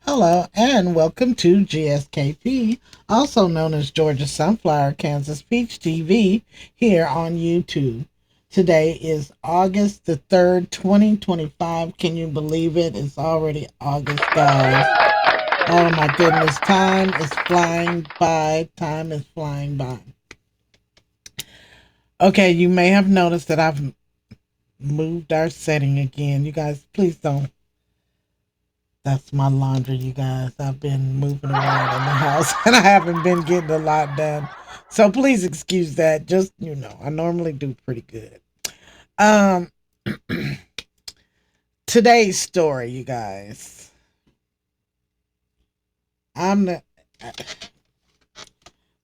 Hello and welcome to GSKP, also known as Georgia Sunflower Kansas Peach TV, here on YouTube. Today is August the 3rd, 2025. Can you believe it? It's already August, guys. Oh my goodness, time is flying by. Time is flying by. Okay, you may have noticed that I've moved our setting again. You guys, please don't. That's my laundry, you guys. I've been moving around in the house and I haven't been getting a lot done. So please excuse that. Just, I normally do pretty good. Um Today's story, you guys. I'm the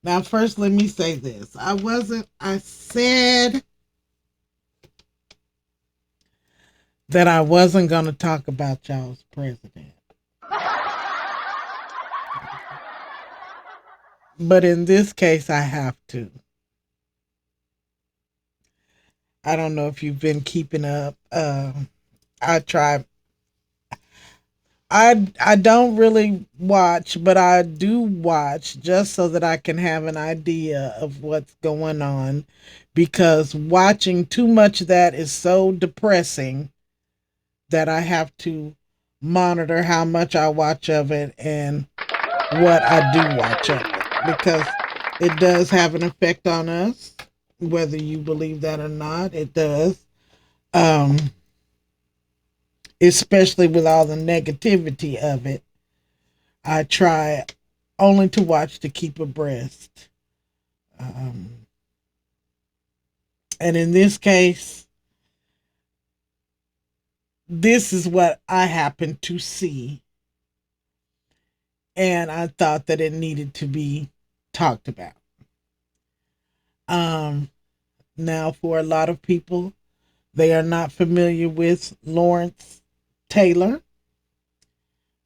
Now first let me say this. I said that I wasn't going to talk about y'all's president. But in this case I have to. I don't know if you've been keeping up. I try I don't really watch, but I do watch just so that I can have an idea of what's going on because watching too much of that is so depressing that I have to monitor how much I watch of it and what I do watch of it because it does have an effect on us, whether you believe that or not. It does. Um, Especially with all the negativity of it. I try only to watch to keep abreast. Um, and in this case, this is what I happened to see. And I thought that it needed to be talked about. Um, Now, for a lot of people, they are not familiar with Lawrence Taylor.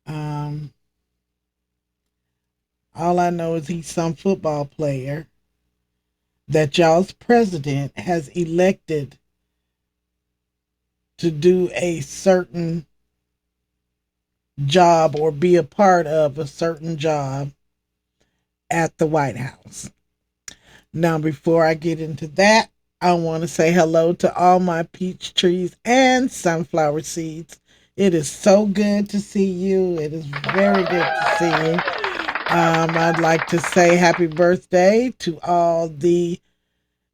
Um, all I know is he's some football player that y'all's president has elected to do a certain job or be a part of a certain job at the White House. Now, before I get into that, I want to say hello to all my peach trees and sunflower seeds. It is so good to see you. It is very good to see you. I'd like to say happy birthday to all the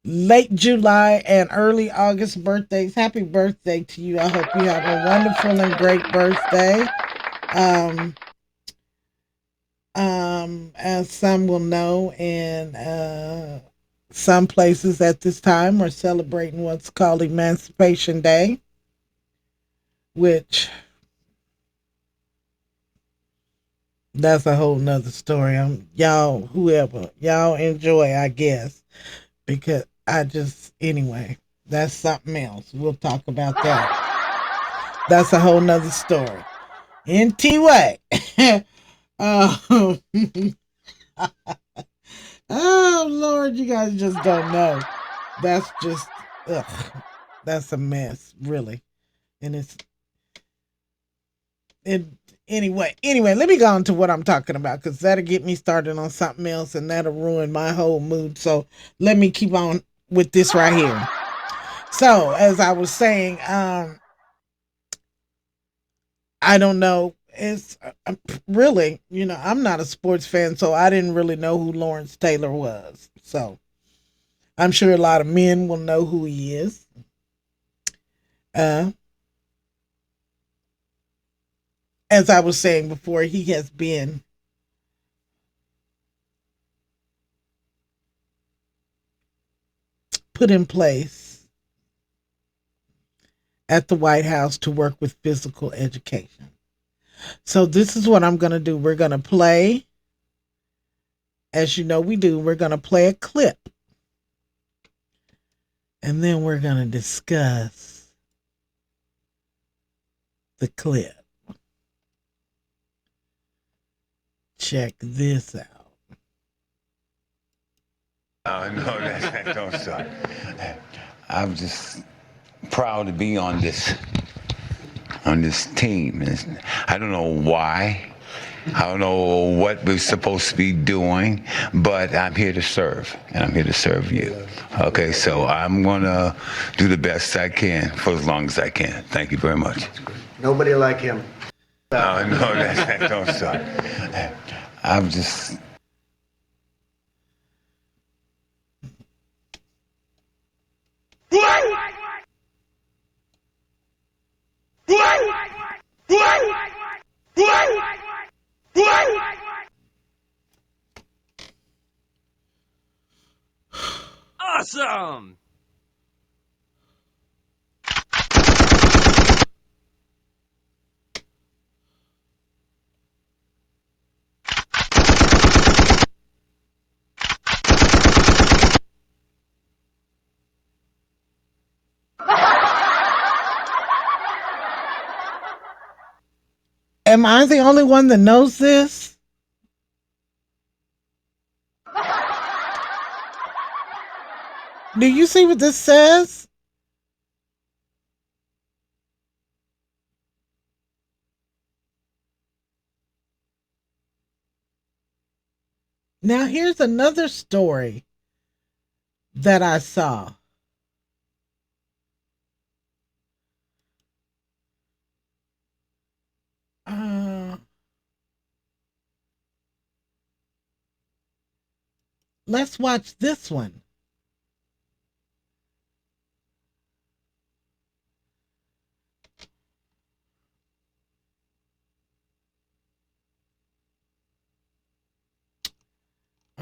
late July and early August birthdays. Happy birthday to you. I hope you have a wonderful and great birthday. Um, as some will know, in some places at this time are celebrating what's called Emancipation Day, which that's a whole nother story. Y'all, whoever y'all enjoy, I guess, because I just anyway, that's something else. We'll talk about that. That's a whole nother story. Anyway, oh, oh Lord, you guys just don't know. That's just ugh, that's a mess, really. And it anyway, let me go on to what I'm talking about because that'll get me started on something else and that'll ruin my whole mood. So let me keep on with this right here. So as I was saying, I don't know. It's really, I'm not a sports fan, so I didn't really know who Lawrence Taylor was. So I'm sure a lot of men will know who he is. Uh, as I was saying before, he has been put in place at the White House to work with physical education. So this is what I'm going to do. We're going to play, as you know we do, we're going to play a clip. And then we're going to discuss the clip. Check this out. Oh no, don't start. I'm just proud to be on this team. I don't know why. I don't know what we're supposed to be doing, but I'm here to serve, and I'm here to serve you. Okay, so I'm going to do the best I can for as long as I can. Thank you very much. Nobody like him. No, don't start. I'm just... Awesome! Am I the only one that knows this? Do you see what this says? Now here's another story that I saw. Let's watch this one.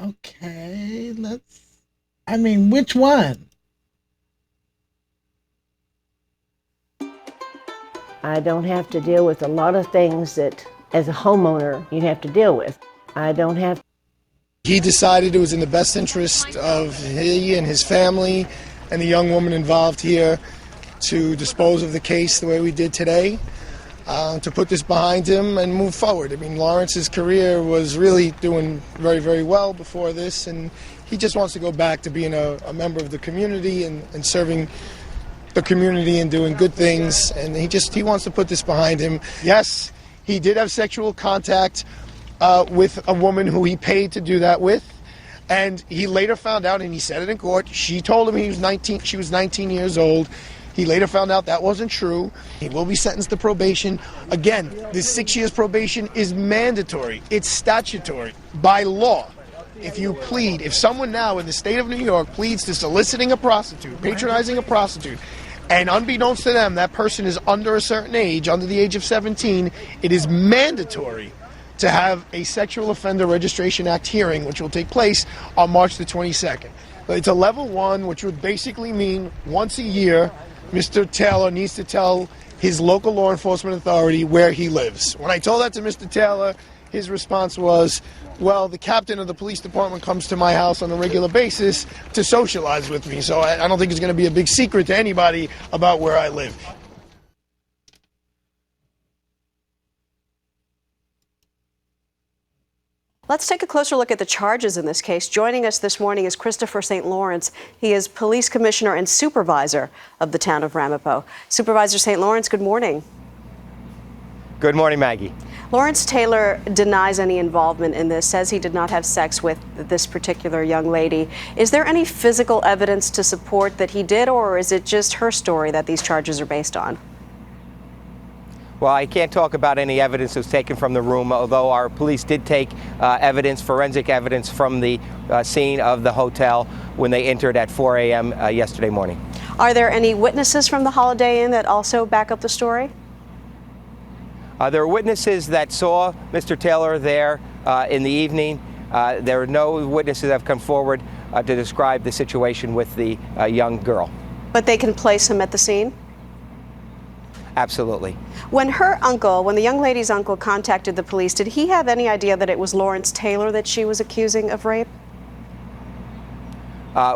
Okay, which one? I don't have to deal with a lot of things that, as a homeowner, you have to deal with. I don't have. He decided it was in the best interest of he and his family and the young woman involved here to dispose of the case the way we did today, to put this behind him and move forward. I mean, Lawrence's career was really doing very, very well before this, and he just wants to go back to being a member of the community and serving the community and doing good things, and he wants to put this behind him. Yes, he did have sexual contact with a woman who he paid to do that with, and he later found out, and he said it in court, she told him she was 19 years old. He later found out that wasn't true. He will be sentenced to probation. Again, this 6 years probation is mandatory. It's statutory by law. If someone now in the state of New York pleads to soliciting a prostitute, patronizing a prostitute, and unbeknownst to them, that person is under a certain age, under the age of 17, it is mandatory to have a Sexual Offender Registration Act hearing, which will take place on March the 22nd. But it's a level 1, which would basically mean once a year, Mr. Taylor needs to tell his local law enforcement authority where he lives. When I told that to Mr. Taylor, his response was, well, the captain of the police department comes to my house on a regular basis to socialize with me, so I don't think it's going to be a big secret to anybody about where I live. Let's take a closer look at the charges in this case. Joining us this morning is Christopher St. Lawrence. He is police commissioner and supervisor of the town of Ramapo. Supervisor St. Lawrence, good morning. Good morning, Maggie. Lawrence Taylor denies any involvement in this, says he did not have sex with this particular young lady. Is there any physical evidence to support that he did, or is it just her story that these charges are based on? Well, I can't talk about any evidence that was taken from the room, although our police did take forensic evidence from the scene of the hotel when they entered at 4 a.m. Yesterday morning. Are there any witnesses from the Holiday Inn that also back up the story? There are witnesses that saw Mr. Taylor there in the evening. There are no witnesses that have come forward to describe the situation with the young girl. But they can place him at the scene? Absolutely. When the young lady's uncle contacted the police, did he have any idea that it was Lawrence Taylor that she was accusing of rape?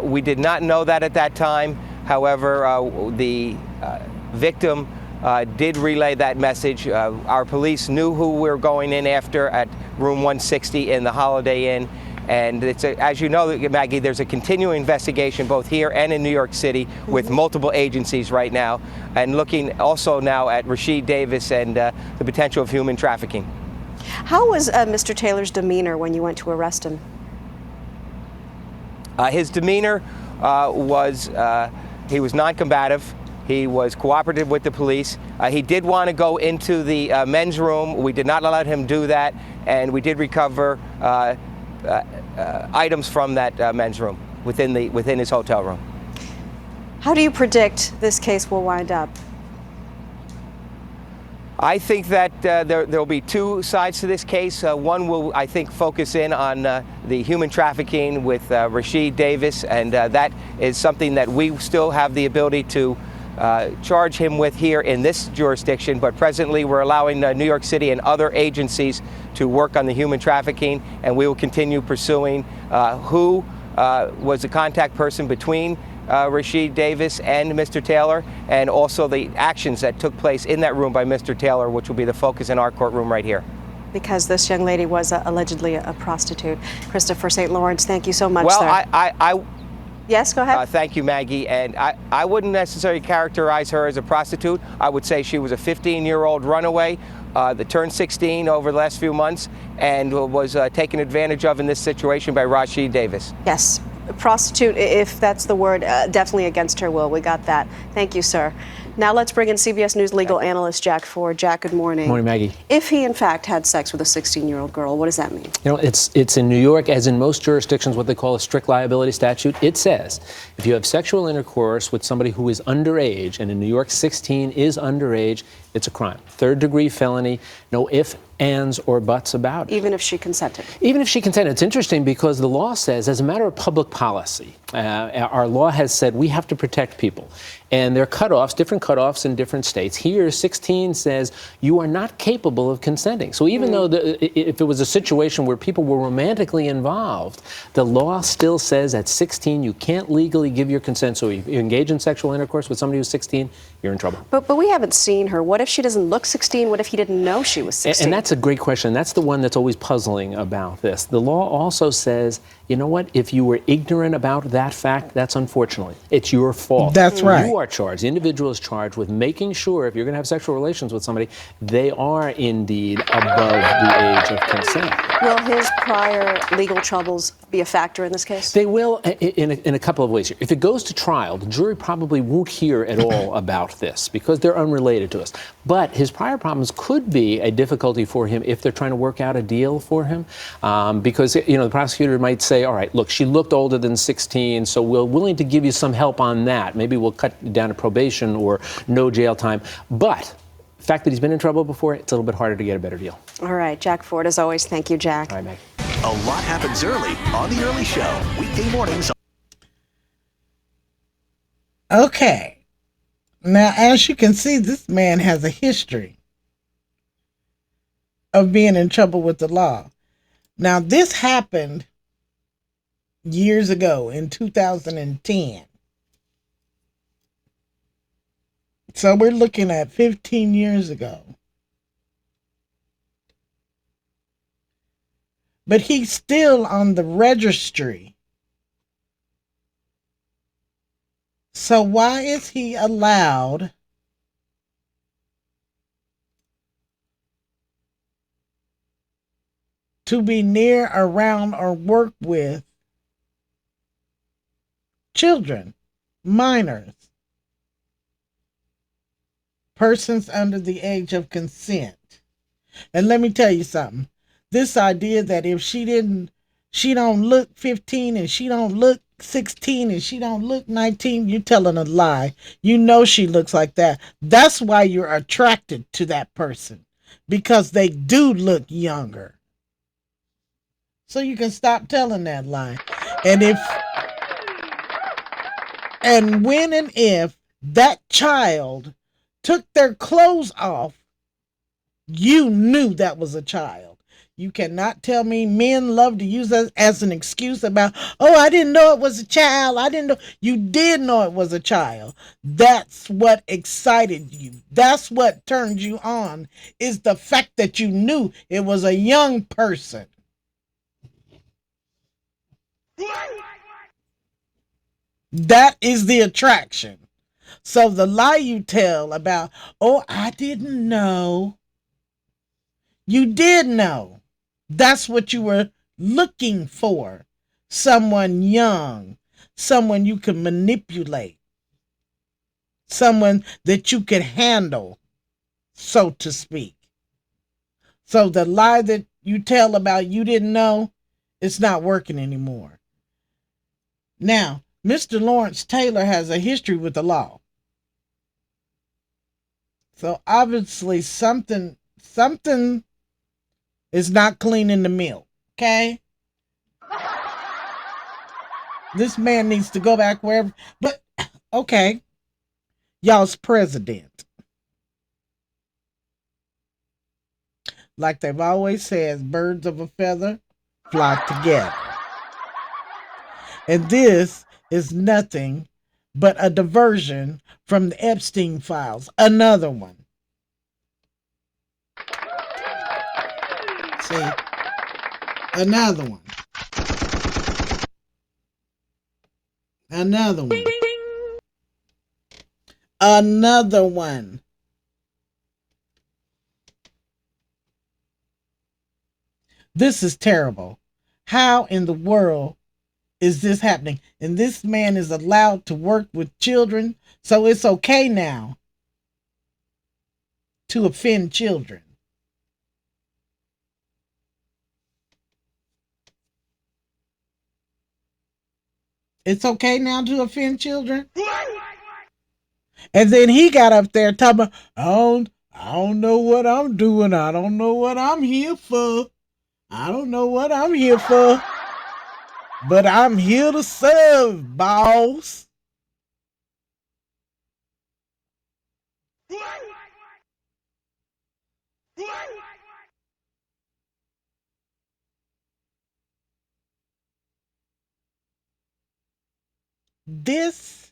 We did not know that at that time. However, the victim did relay that message. Our police knew who we were going in after at room 160 in the Holiday Inn. And as you know, Maggie, there's a continuing investigation both here and in New York City with multiple agencies right now, and looking also now at Rashid Davis and the potential of human trafficking. How was Mr. Taylor's demeanor when you went to arrest him? His demeanor he was non-combative. He was cooperative with the police. He did want to go into the men's room. We did not allow him to do that, and we did recover items from that men's room within his hotel room. How do you predict this case will wind up? I think that there will be two sides to this case. One will, I think, focus in on the human trafficking with Rashid Davis, and that is something that we still have the ability to charge him with here in this jurisdiction. But presently, we're allowing New York City and other agencies to work on the human trafficking, and we will continue pursuing who was the contact person between Rashid Davis and Mr. Taylor, and also the actions that took place in that room by Mr. Taylor, which will be the focus in our courtroom right here. Because this young lady was allegedly a prostitute. Christopher St. Lawrence, thank you so much, well, sir. Yes, go ahead. Thank you, Maggie. And I wouldn't necessarily characterize her as a prostitute. I would say she was a 15-year-old runaway that turned 16 over the last few months and was taken advantage of in this situation by Rashid Davis. Yes. Prostitute, if that's the word, definitely against her will. We got that. Thank you, sir. Now let's bring in CBS News legal analyst Jack Ford. Jack, good morning. Morning, Maggie. If he in fact had sex with a 16-year-old girl, what does that mean? You know, it's in New York, as in most jurisdictions, what they call a strict liability statute. It says if you have sexual intercourse with somebody who is underage, and in New York 16 is underage, it's a crime. Third-degree felony, no ifs, ands, or buts about it. Even if she consented? Even if she consented. It's interesting because the law says, as a matter of public policy, our law has said we have to protect people. And there are cutoffs, different cutoffs in different states. Here, 16 says you are not capable of consenting. So even though if it was a situation where people were romantically involved, the law still says at 16 you can't legally give your consent. So if you engage in sexual intercourse with somebody who's 16, you're in trouble. But we haven't seen her. What if she doesn't look 16? What if he didn't know she was 16? And that's a great question. That's the one that's always puzzling about this. The law also says, you know what? If you were ignorant about that fact, that's unfortunately, it's your fault. That's right. You are charged. The individual is charged with making sure if you're going to have sexual relations with somebody, they are indeed above the age of consent. Will his prior legal troubles be a factor in this case? They will in a couple of ways here. If it goes to trial, the jury probably won't hear at all about this because they're unrelated to us. But his prior problems could be a difficulty for him if they're trying to work out a deal for him. Because, you know, the prosecutor might say, all right, look, she looked older than 16, so we're willing to give you some help on that. Maybe we'll cut down to probation or no jail time. But the fact that he's been in trouble before, it's a little bit harder to get a better deal. All right, Jack Ford, as always, thank you, Jack. All right, Meg. A lot happens early on The Early Show, weekday mornings. Okay. Now, as you can see, this man has a history of being in trouble with the law. Now, this happened years ago in 2010. So we're looking at 15 years ago. But he's still on the registry. So why is he allowed to be near, around, or work with children, minors, persons under the age of consent? And let me tell you something. This idea that if she don't look 15 and she don't look 16 and she don't look 19, you're telling a lie. You know she looks like that. That's why you're attracted to that person, because they do look younger. So you can stop telling that lie. And when and if that child took their clothes off, you knew that was a child. You cannot tell me men love to use that as an excuse about, oh, I didn't know it was a child. I didn't know. You did know it was a child. That's what excited you. That's what turned you on, is the fact that you knew it was a young person. That is the attraction. So the lie you tell about, oh, I didn't know. You did know. That's what you were looking for. Someone young, someone you could manipulate, someone that you could handle, so to speak. So the lie that you tell about you didn't know, it's not working anymore. Now, Mr. Lawrence Taylor has a history with the law. So obviously something is not clean in the milk, okay? This man needs to go back wherever, but okay. Y'all's president. Like they've always said, birds of a feather flock together. And this is nothing but a diversion from the Epstein files. Another one. See? Another one. Another one. Another one. This is terrible. How in the world is this happening? And this man is allowed to work with children, so it's okay now to offend children. It's okay now to offend children? And then he got up there talking about, I don't know what I'm doing. I don't know what I'm here for. I don't know what I'm here for. But I'm here to serve, boss. This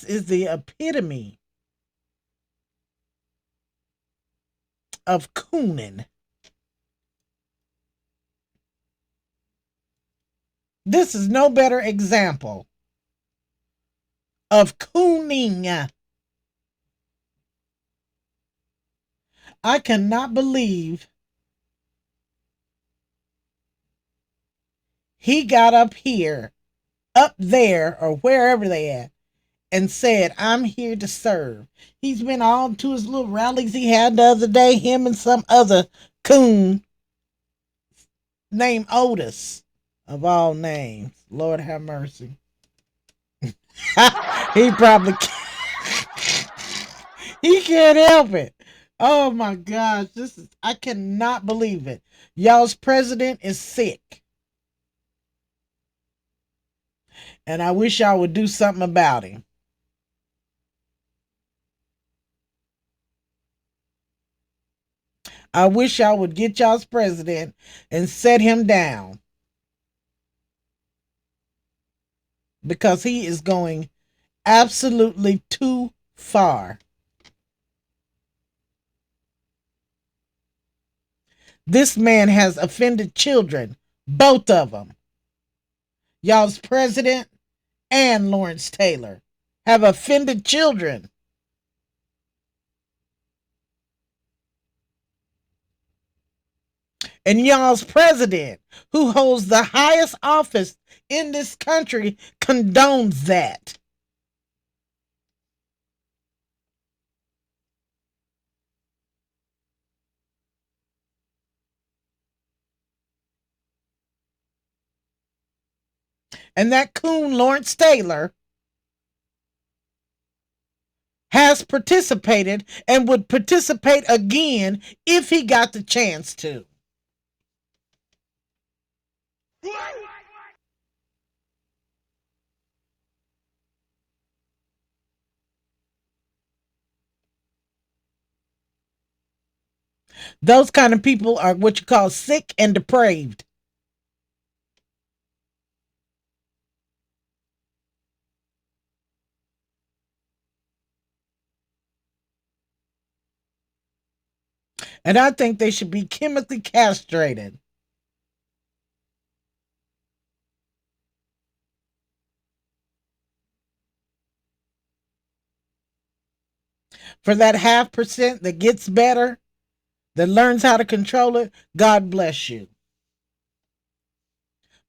is the epitome of cooning. This is no better example of cooning. I cannot believe he got up here, up there, or wherever they at, and said, I'm here to serve. He's been all to his little rallies he had the other day, him and some other coon named Otis, of all names. Lord have mercy. He probably can't. He can't help it. Oh my gosh, I cannot believe it. Y'all's president is sick. And I wish y'all would do something about him. I wish y'all would get y'all's president and set him down. Because he is going absolutely too far. This man has offended children, both of them. Y'all's president and Lawrence Taylor have offended children. And y'all's president, who holds the highest office in this country, condones that. And that coon Lawrence Taylor has participated and would participate again if he got the chance to. Those kind of people are what you call sick and depraved. And I think they should be chemically castrated. For that 0.5% that gets better, that learns how to control it, God bless you.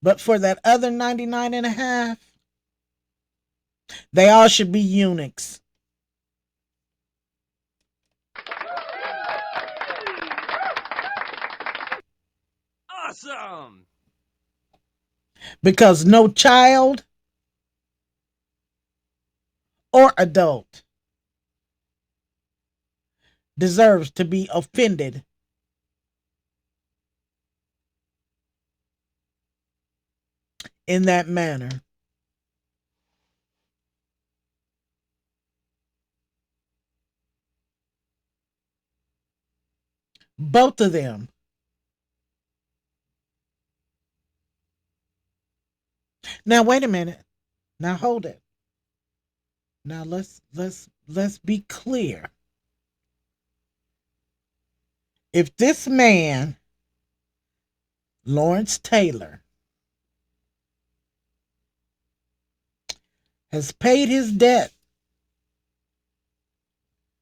But for that other 99.5, they all should be eunuchs. Awesome! Because no child or adult deserves to be offended in that manner. Both of them. Now wait a minute. Now hold it. Now let's be clear. If this man, Lawrence Taylor, has paid his debt,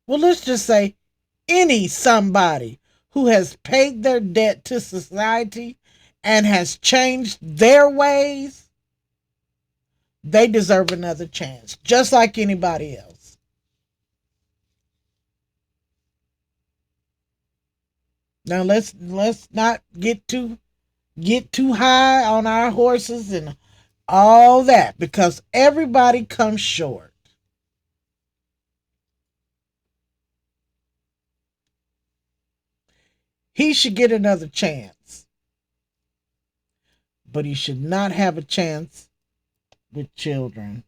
well, let's just say somebody who has paid their debt to society and has changed their ways, they deserve another chance, just like anybody else. Now let's not get too high on our horses and all that, because everybody comes short. He should get another chance, but he should not have a chance with children.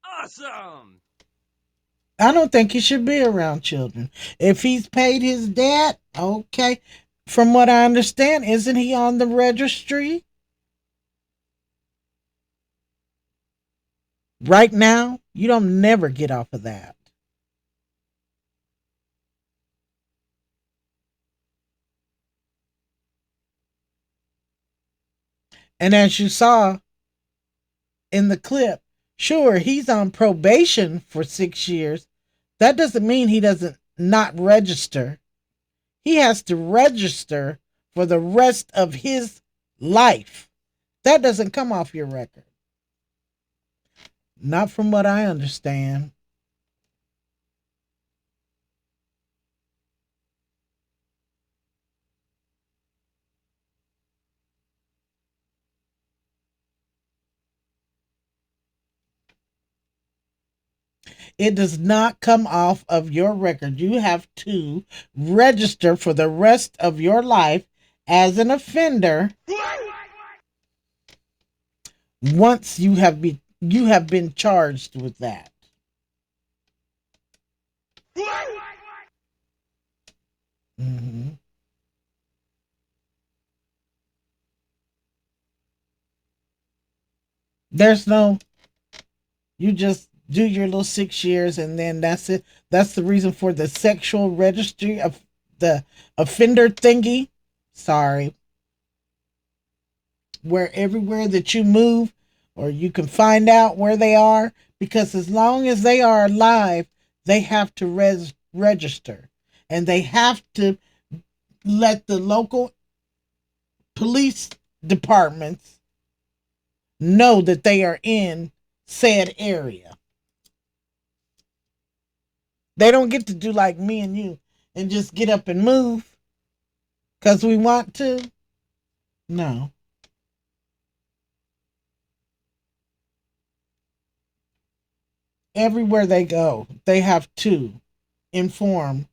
Awesome! I don't think he should be around children. If he's paid his debt, okay. From what I understand, isn't he on the registry right now? You don't never get off of that. And as you saw in the clip, sure, he's on probation for 6 years. That doesn't mean he doesn't not register. He has to register for the rest of his life. That doesn't come off your record. Not from what I understand. It does not come off of your record. You have to register for the rest of your life as an offender once you have been charged with that. Mm-hmm. There's no, you just do your little 6 years and then that's it. That's the reason for the sexual registry of the offender thingy. Sorry. Where everywhere that you move, or you can find out where they are, because as long as they are alive, they have to register, and they have to let the local police departments know that they are in said area. They don't get to do like me and you and just get up and move because we want to. No. Everywhere they go, they have to inform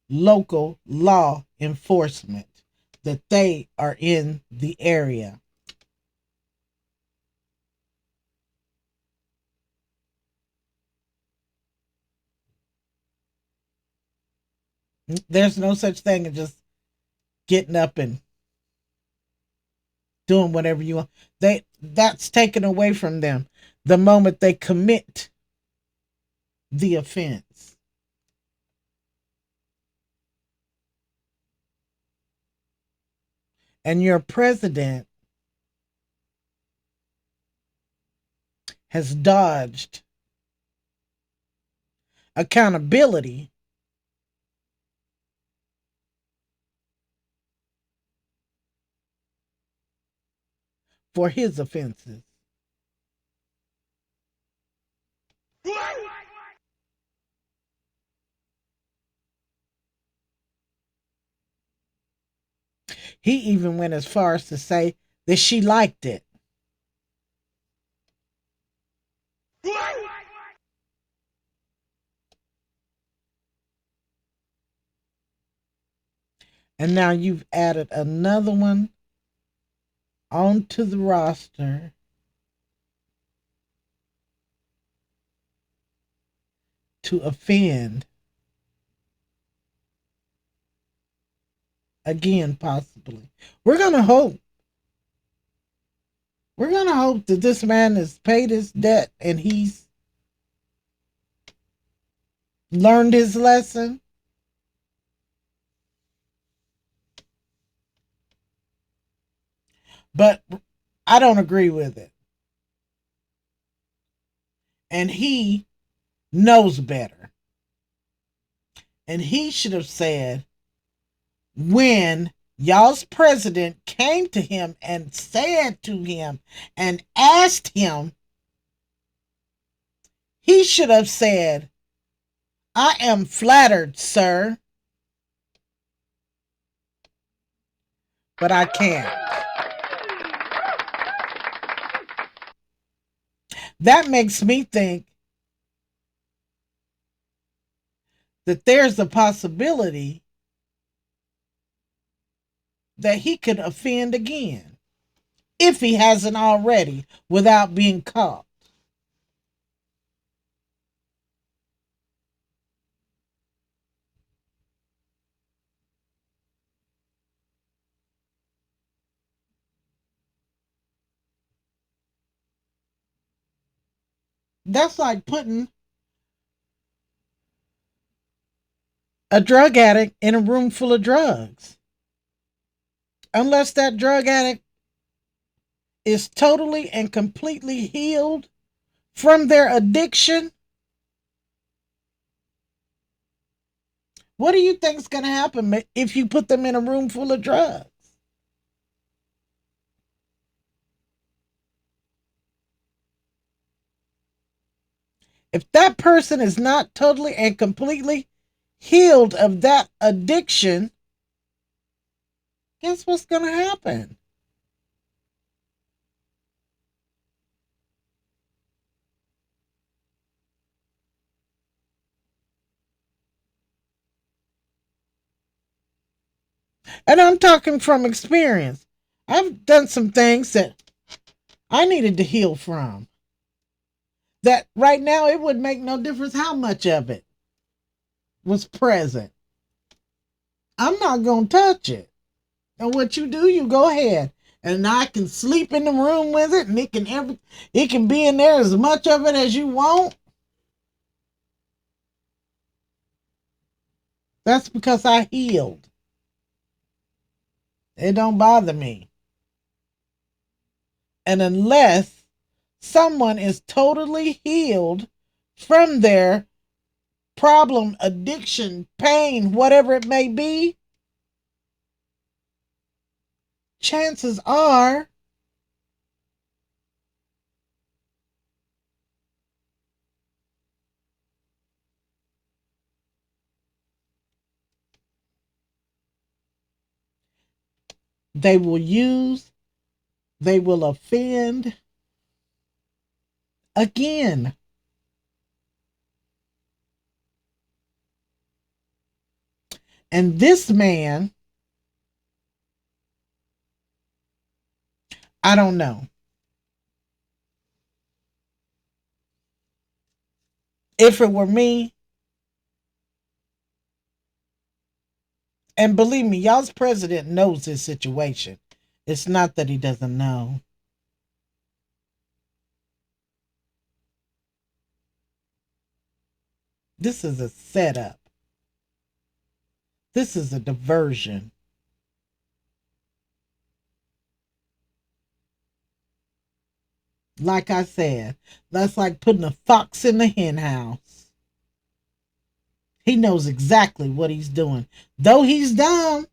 local law enforcement that they are in the area. There's no such thing as just getting up and doing whatever you want. That's taken away from them the moment they commit the offense. and your president has dodged accountability for his offenses. He even went as far as to say that she liked it. And now you've added another one onto the roster to offend again, possibly. We're going to hope. We're going to hope that this man has paid his debt and he's learned his lesson. But I don't agree with it. And he knows better. And he should have said, when y'all's president came to him and said to him and asked him, he should have said, I am flattered, sir, but I can't. That makes me think that there's a possibility that he could offend again, if he hasn't already, without being caught. That's like putting a drug addict in a room full of drugs. Unless that drug addict is totally and completely healed from their addiction, what do you think is going to happen if you put them in a room full of drugs? If that person is not totally and completely healed of that addiction, guess what's going to happen? And I'm talking from experience. I've done some things that I needed to heal from. That right now it would make no difference how much of it was present. I'm not going to touch it. And what you do, you go ahead. And I can sleep in the room with it, and it can be in there as much of it as you want. That's because I healed. It don't bother me. And unless someone is totally healed from their problem, addiction, pain, whatever it may be, chances are they will offend again. And this man, I don't know. If it were me, and believe me, y'all's president knows his situation. It's not that he doesn't know. This is a setup. This is a diversion. Like I said, that's like putting a fox in the hen house. He knows exactly what he's doing. Though he's dumb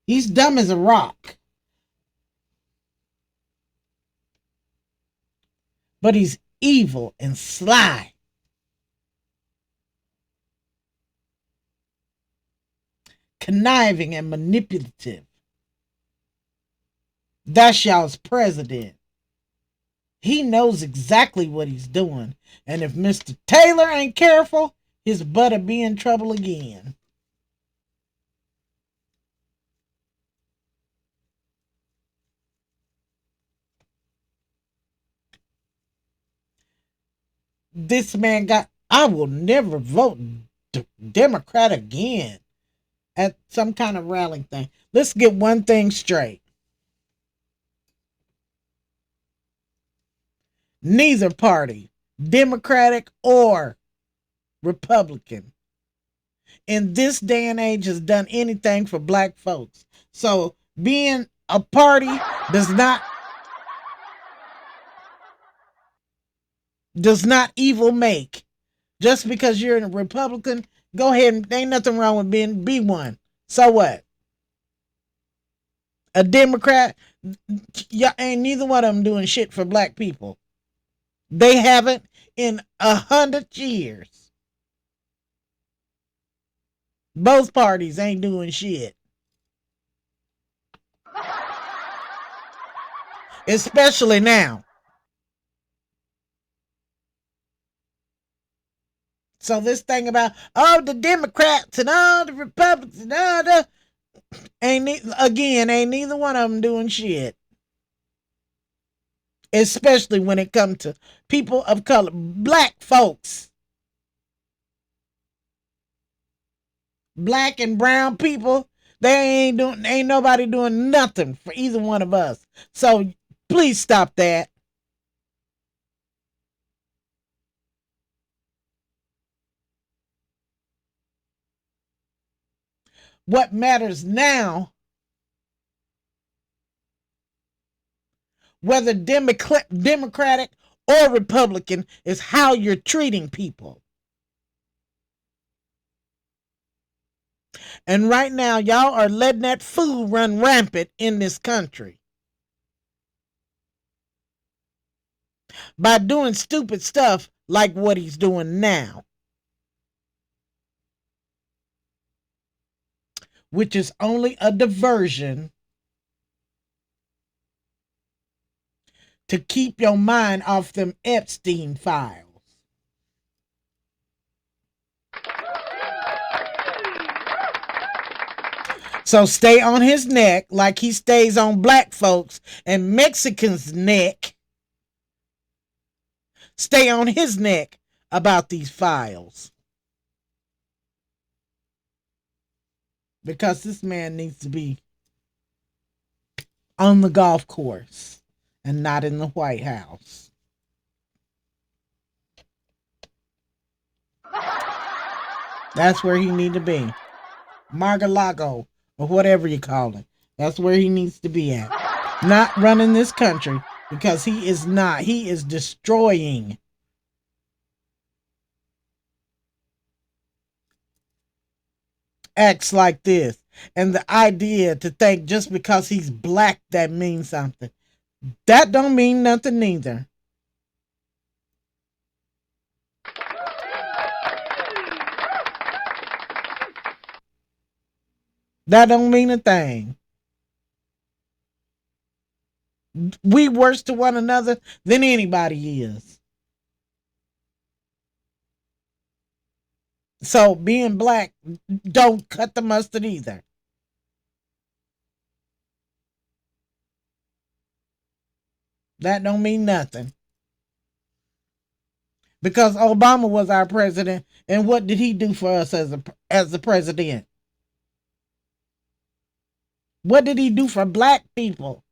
as a rock. But he's evil and sly. Conniving and manipulative. That's y'all's president. He knows exactly what he's doing. And if Mr. Taylor ain't careful, his butt'll be in trouble again. This man I will never vote Democrat again at some kind of rally thing. Let's get one thing straight. Neither party, Democratic or Republican, in this day and age has done anything for black folks. So being a party does not evil make. Just because you're a Republican, go ahead and ain't nothing wrong with be one. So what? A Democrat, y'all ain't neither one of them doing shit for black people. They haven't in 100 years. Both parties ain't doing shit. Especially now. So this thing about, the Democrats and all the Republicans and all the, ain't neither one of them doing shit. Especially when it comes to people of color, black folks. Black and brown people, ain't nobody doing nothing for either one of us. So please stop that. What matters now, whether Democratic or Republican, is how you're treating people. And right now, y'all are letting that food run rampant in this country by doing stupid stuff like what he's doing now, which is only a diversion to keep your mind off them Epstein files. So stay on his neck like he stays on black folks and Mexicans' neck. Stay on his neck about these files. Because this man needs to be on the golf course and not in the White House. That's where he need to be. Mar-a-Lago, or whatever you call it. That's where he needs to be at. Not running this country, because he is not. He is destroying. Acts like this. And the idea to think just because he's black that means something. That don't mean nothing neither. That don't mean a thing. We worse to one another than anybody is. So being black don't cut the mustard either. That don't mean nothing. Because Obama was our president, and what did he do for us as the president? What did he do for black people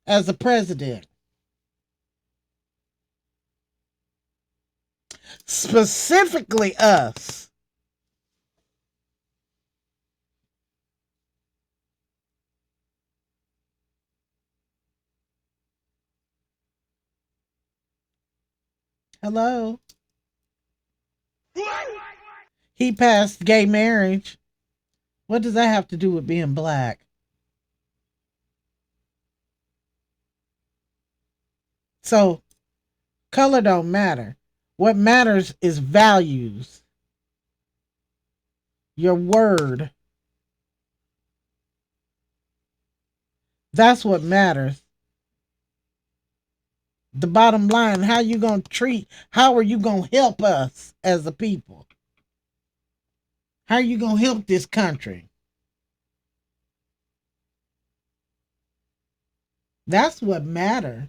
as a president? Specifically us. Hello. He passed gay marriage. What does that have to do with being black? So, color don't matter. What matters is values. Your word. That's what matters. The bottom line, how are you going to help us as a people? How are you going to help this country? That's what matters.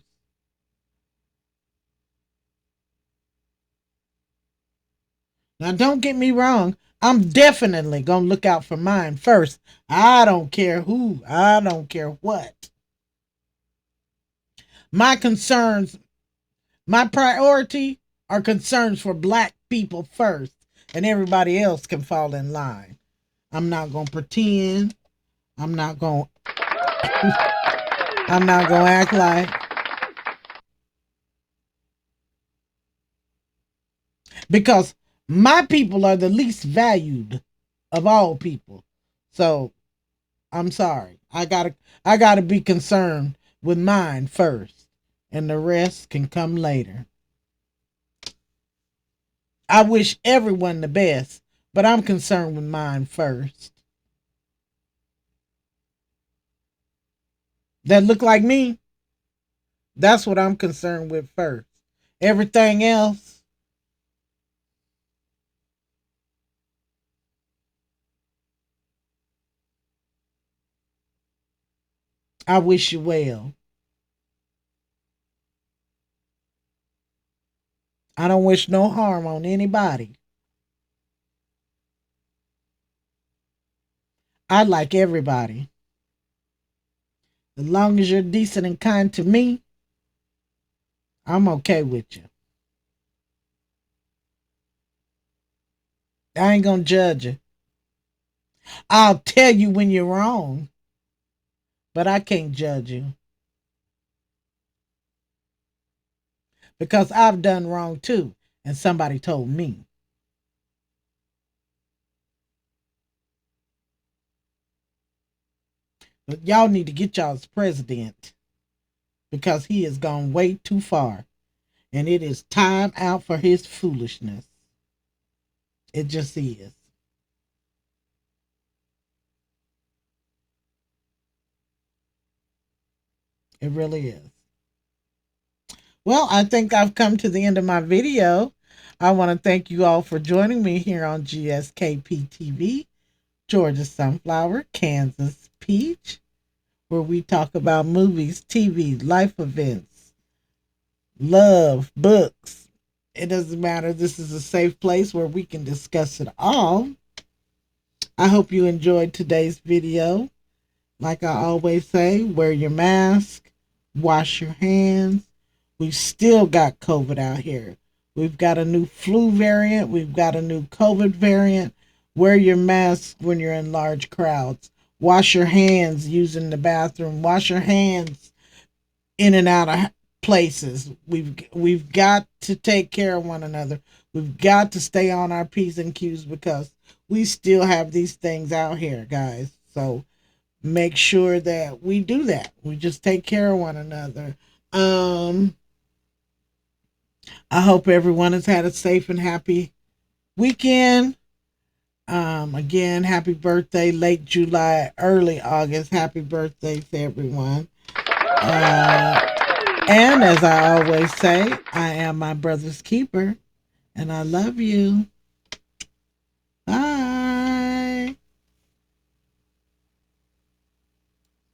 Now, don't get me wrong. I'm definitely going to look out for mine first. I don't care who. I don't care what. My concerns, my priority are concerns for black people first, and everybody else can fall in line. I'm not going to pretend. I'm not going to act like. Because my people are the least valued of all people. So I'm sorry. I gotta be concerned with mine first, and the rest can come later. I wish everyone the best, but I'm concerned with mine first. That look like me? That's what I'm concerned with first. Everything else, I wish you well. I don't wish no harm on anybody. I like everybody. As long as you're decent and kind to me, I'm okay with you. I ain't gonna judge you. I'll tell you when you're wrong, but I can't judge you. Because I've done wrong too, and somebody told me. But y'all need to get y'all's president, because he has gone way too far, and it is time out for his foolishness. It just is. It really is. Well, I think I've come to the end of my video. I want to thank you all for joining me here on GSKP TV, Georgia Sunflower, Kansas Peach, where we talk about movies, TV, life events, love, books. It doesn't matter. This is a safe place where we can discuss it all. I hope you enjoyed today's video. Like I always say, wear your mask, wash your hands. We've still got COVID out here. We've got a new flu variant. We've got a new COVID variant. Wear your mask when you're in large crowds. Wash your hands using the bathroom. Wash your hands in and out of places. We've got to take care of one another. We've got to stay on our P's and Q's because we still have these things out here, guys. So make sure that we do that. We just take care of one another. I hope everyone has had a safe and happy weekend. Again, happy birthday, late July, early August. Happy birthday to everyone. And as I always say, I am my brother's keeper, and I love you.